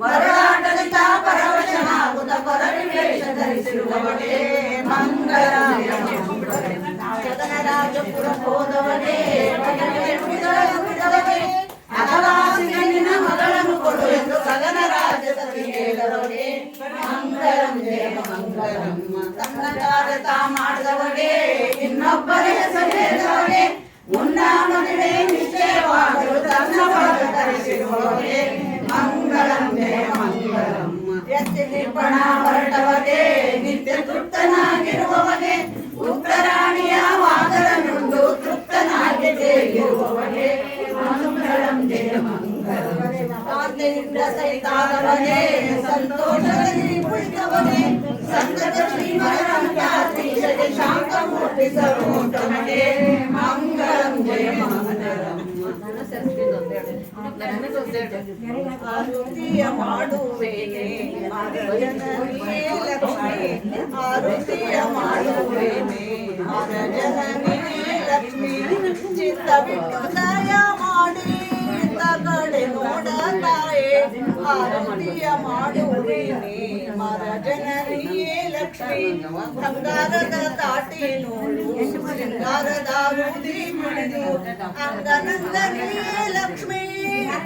ವರಾಟದಿಂದ ಪರವಶನಾಗುತ್ತ ಕೊರವಿ ವೇಷ ಧರಿಸಿರುವವನೇ ಮಂಗಳಂ ರಾಜಪುರ ಹೋದವನೇ ಅಗವಾಸಿನ ಮಗಳನ್ನು ಕೊಡು ಎಂದು ಗಗನ ರಾಜ್ಯದ ಹೇಳಿದವನೇ ಮಂಗಳಂ ಜಯ ಮಂಗಳಂ ತನ್ನ ಕಾರ್ಯ ಮಾಡಿದವನೇ ಇನ್ನೊಬ್ಬರ ಹೆಸರು ಹೇಳಿದವನೇ ಉನ್ನಾಮದುವೆ ನಿಶ್ಚಯವಾದರು ತನ್ನ ಭಾಗ ಧರಿಸಿರುವವನೇ ಮಂಗಳಂ ಜಯ ಮಂಗಳಂ ಎತ್ತಿ ನಿರ್ಪಣ ಹೊರಟವನೇ ನಿತ್ಯ ತೃಪ್ತನಾಗಿರುವವನೇ ಉತ್ತರಾಣಿಯ ವಾದರನುಂಡು ತೃಪ್ತನಾಗಿ ಇರುವವನೇ ಮಂಗಳಂ ಜಯ ಮಂಗಳಂ ಕಾಂತಿಯಿಂದ ಸಹಿತಾದವನೇ ಸಂತೋಷದಲ್ಲಿ ಕುಳಿತವನೇ ಸಂಗತ ಶ್ರೀಮಂತಾತ್ರೀಶಗೆ ಶಾಂತಮೂರ್ತಿ ಸರ್ವೋತ್ತಮನೇ ಮಂಗಳಂ ಜಯ ಮಂಗಳಂ ಆರುತಿಯ ಮಾಡುವೇನೆ ಜನನಿಯೇ ಲಕ್ಷ್ಮಿ ಆರುತಿಯ ಮಾಡುವೇನೆ ಜನನಿಯೇ ಲಕ್ಷ್ಮಿ ಚಿತ್ತ ಬಿಟ್ಟು ದಯ ಮಾಡಿ ಕಡೆ ನೋಡತಾಯೇ ಆರತಿಯ ಮಾಡುವೇನೆ ಮರ ಜನನಿಯೇ ಲಕ್ಷ್ಮಿ ಬಂಗಾರದ ತಾಟಿ ನೋಡು ಶೃಂಗಾರದ ಬೂದಿ ಮುಡಿದು ಅಂಗನಂದನಿಯೇ ಲಕ್ಷ್ಮಿ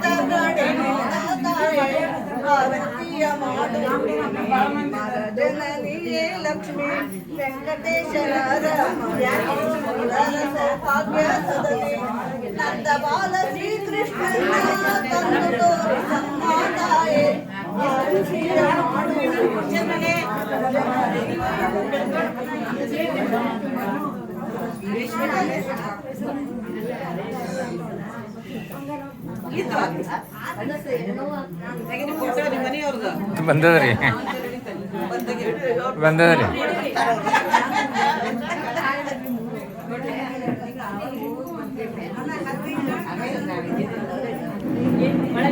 ಕಡೆ ನೋಡತಾಯೇ ಆರತಿಯ ಮಾಡುವೇನೆ ಮರ ಜನನಿಯೇ ಲಕ್ಷ್ಮಿ ವೆಂಕಟೇಶರ ಸೌಭಾಗ್ಯ ಸದನೆ ನಂದ ಬಾಲ ಶ್ರೀಕೃಷ್ಣನ ತಂದು ತೋರಿಸಮ್ಮಾತಾಯೇ ಆರತಿಯ ಮಾಡುವೇನೆ ಬಂದದ್ರಿ ಬಂದದ್ರಿ ಮಳೆ